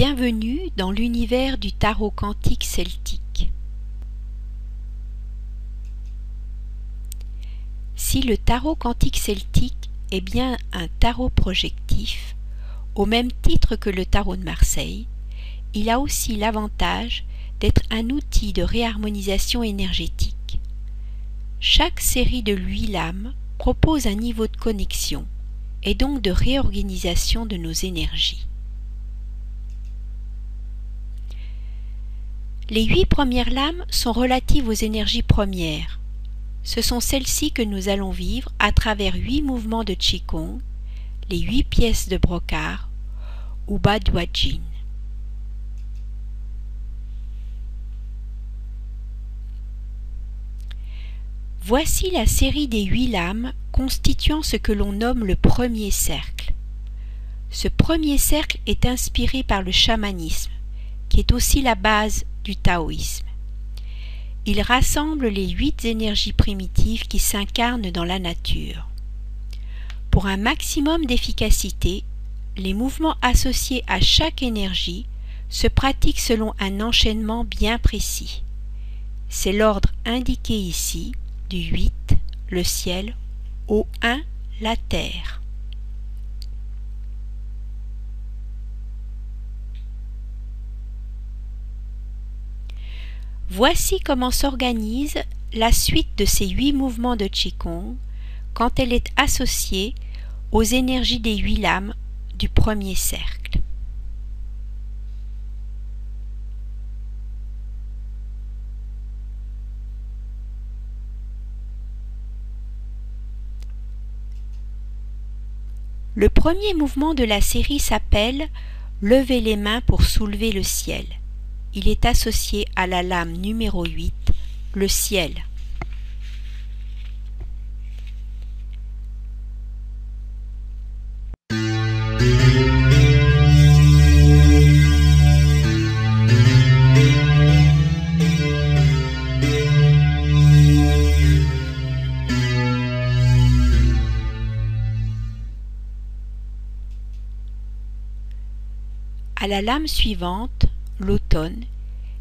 Bienvenue dans l'univers du tarot quantique celtique. Si le tarot quantique celtique est bien un tarot projectif, au même titre que le tarot de Marseille, il a aussi l'avantage d'être un outil de réharmonisation énergétique. Chaque série de 8 lames propose un niveau de connexion et donc de réorganisation de nos énergies. Les 8 premières lames sont relatives aux énergies premières. Ce sont celles-ci que nous allons vivre à travers 8 mouvements de Qigong, les 8 pièces de brocart ou Baduajin. Voici la série des 8 lames constituant ce que l'on nomme le premier cercle. Ce premier cercle est inspiré par le chamanisme, qui est aussi la base du taoïsme. Il rassemble les 8 énergies primitives qui s'incarnent dans la nature. Pour un maximum d'efficacité, les mouvements associés à chaque énergie se pratiquent selon un enchaînement bien précis. C'est l'ordre indiqué ici, du 8, le ciel, au 1, la terre. Voici comment s'organise la suite de ces 8 mouvements de Qigong quand elle est associée aux énergies des 8 lames du premier cercle. Le premier mouvement de la série s'appelle « Lever les mains pour soulever le ciel ». Il est associé à la lame numéro 8, le ciel. À la lame suivante, l'automne,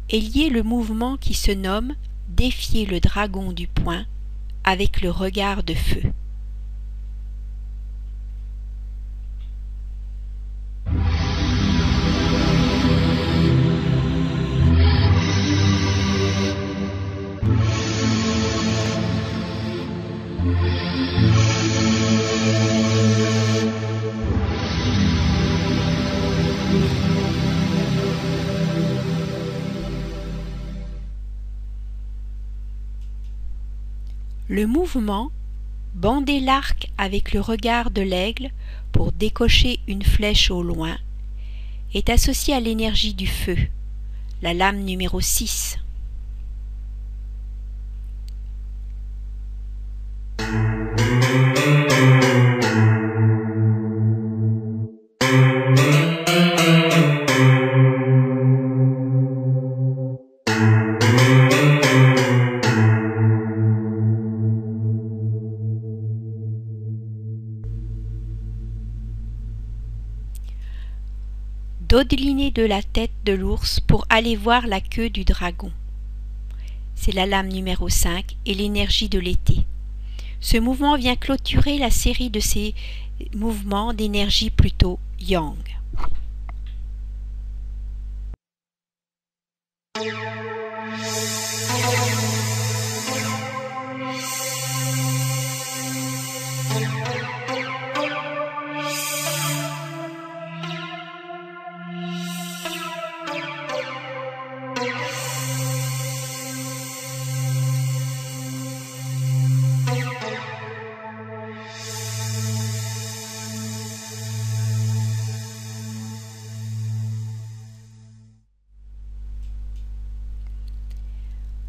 est lié le mouvement qui se nomme « Défier le dragon du poing » avec le regard de feu. Le mouvement « Bander l'arc avec le regard de l'aigle pour décocher une flèche au loin » est associé à l'énergie du feu, la lame numéro 6. Dodeliner de la tête de l'ours pour aller voir la queue du dragon. C'est la lame numéro 5 et l'énergie de l'été. Ce mouvement vient clôturer la série de ces mouvements d'énergie plutôt yang.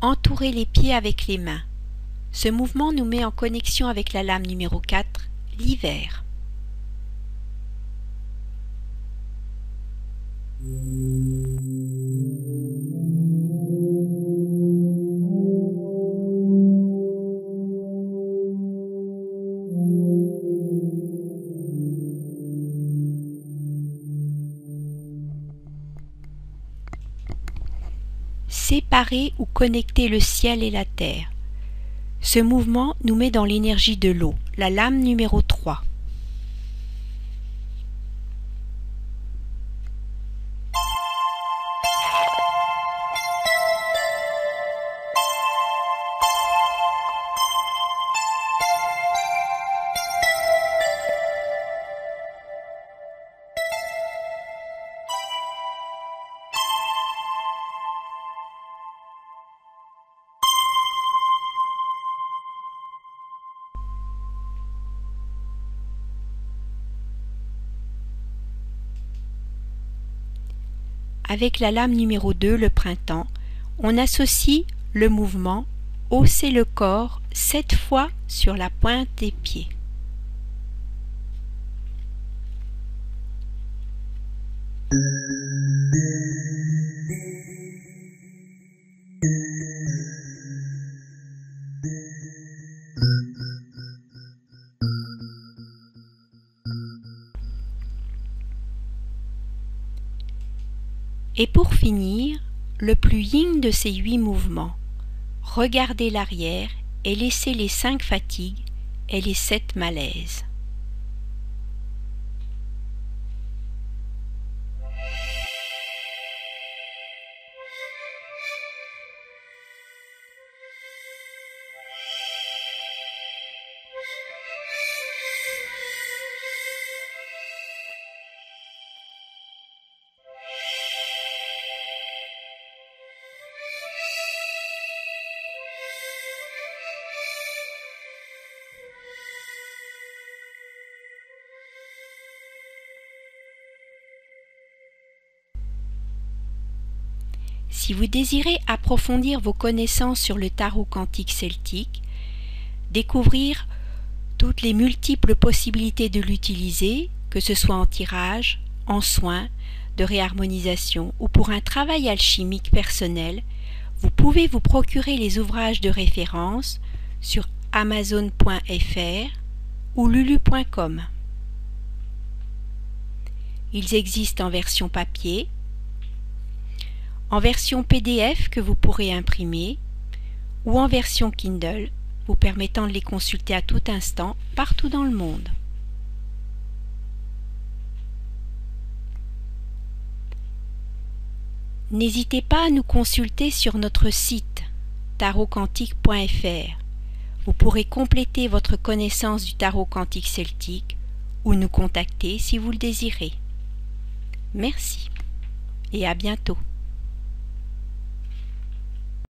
Entourer les pieds avec les mains. Ce mouvement nous met en connexion avec la lame numéro 4, l'hiver. séparer ou connecter le ciel et la terre. Ce mouvement nous met dans l'énergie de l'eau, la lame numéro 3. Avec la lame numéro 2, le printemps, on associe le mouvement « hausser le corps 7 fois sur la pointe des pieds ». Et pour finir, le plus yin de ces 8 mouvements, regardez l'arrière et laissez les 5 fatigues et les 7 malaises. Si vous désirez approfondir vos connaissances sur le tarot quantique celtique, découvrir toutes les multiples possibilités de l'utiliser, que ce soit en tirage, en soins, de réharmonisation ou pour un travail alchimique personnel, vous pouvez vous procurer les ouvrages de référence sur amazon.fr ou lulu.com. Ils existent en version papier, en version PDF que vous pourrez imprimer ou en version Kindle, vous permettant de les consulter à tout instant partout dans le monde. N'hésitez pas à nous consulter sur notre site tarotquantique.fr. Vous pourrez compléter votre connaissance du tarot quantique celtique ou nous contacter si vous le désirez. Merci et à bientôt.